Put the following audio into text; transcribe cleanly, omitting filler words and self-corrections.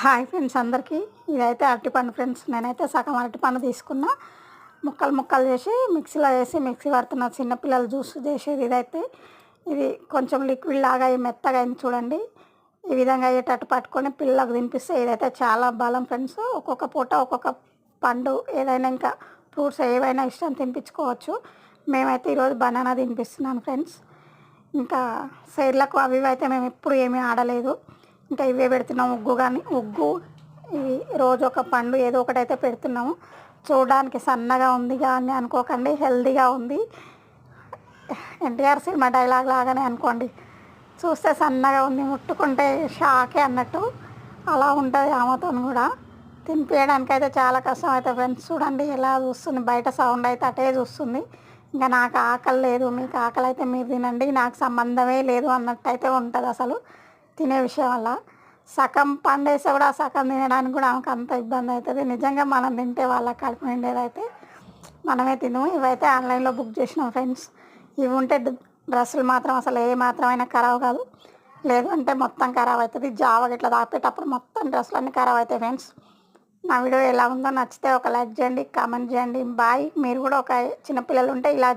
Hi friends అందరికీ. ఇదైతే అరటిపండు ఫ్రెండ్స్. నేనైతే సగం అరటిపండు తీసుకున్నా, ముక్కలు ముక్కలు చేసి మిక్సీలో వేసి మిక్సీ పడుతున్న. చిన్నపిల్లలు జ్యూస్ చేసేది ఇదైతే. ఇది కొంచెం లిక్విడ్ లాగా మెత్తగా అయింది చూడండి. ఈ విధంగా అయ్యేటట్టు పట్టుకొని పిల్లలకు తినిపిస్తే ఇదైతే చాలా బలం ఫ్రెండ్స్. ఒక్కొక్క పూట ఒక్కొక్క పండు ఏదైనా ఇంకా ఫ్రూట్స్ ఏవైనా ఇష్టం తినిపించుకోవచ్చు. మేమైతే ఈరోజు బనానా తినిపిస్తున్నాను ఫ్రెండ్స్. ఇంకా సైడ్లకు అవి ఇవి అయితే మేము ఎప్పుడు ఏమీ ఆడలేదు. ఇంకా ఇవే పెడుతున్నాం. ఉగ్గు ఇవి రోజు ఒక పండు ఏదో ఒకటైతే పెడుతున్నాము. చూడడానికి సన్నగా ఉంది కానీ అనుకోకండి, హెల్దీగా ఉంది. ఎన్టీఆర్ సినిమా డైలాగ్ లాగానే అనుకోండి. చూస్తే సన్నగా ఉంది, ముట్టుకుంటే షాకే అన్నట్టు అలా ఉంటుంది. ఆమెతో కూడా తినిపించడానికి అయితే చాలా కష్టం అయితే ఫ్రెండ్స్. చూడండి ఎలా చూస్తుంది, బయట సౌండ్ అయితే అటే చూస్తుంది. ఇంకా నాకు ఆకలి లేదు, మీకు ఆకలి అయితే మీరు తినండి, నాకు సంబంధమే లేదు అన్నట్టు అయితే ఉంటుంది అసలు తినే విషయం వల్ల. సగం పండేస్తే కూడా సగం తినడానికి కూడా ఆమెకు అంత ఇబ్బంది అవుతుంది. నిజంగా మనం తింటే వాళ్ళ కడుపు నిండేదైతే మనమే తినము. ఇవైతే ఆన్లైన్లో బుక్ చేసినాం ఫ్రెండ్స్. ఇవి ఉంటే డ్రెస్సులు మాత్రం అసలు ఏ మాత్రమైనా ఖరాబ్ కాదు, లేదు అంటే మొత్తం ఖరాబ్ అవుతుంది. జావగా ఇట్లా తాపేటప్పుడు మొత్తం డ్రెస్సులు అన్నీ ఖరాబ్ అవుతాయి ఫ్రెండ్స్. నా వీడియో ఎలా ఉందో నచ్చితే ఒక లైక్ చేయండి, కామెంట్ చేయండి. బాయ్. మీరు కూడా ఒక చిన్నపిల్లలు ఉంటే ఇలా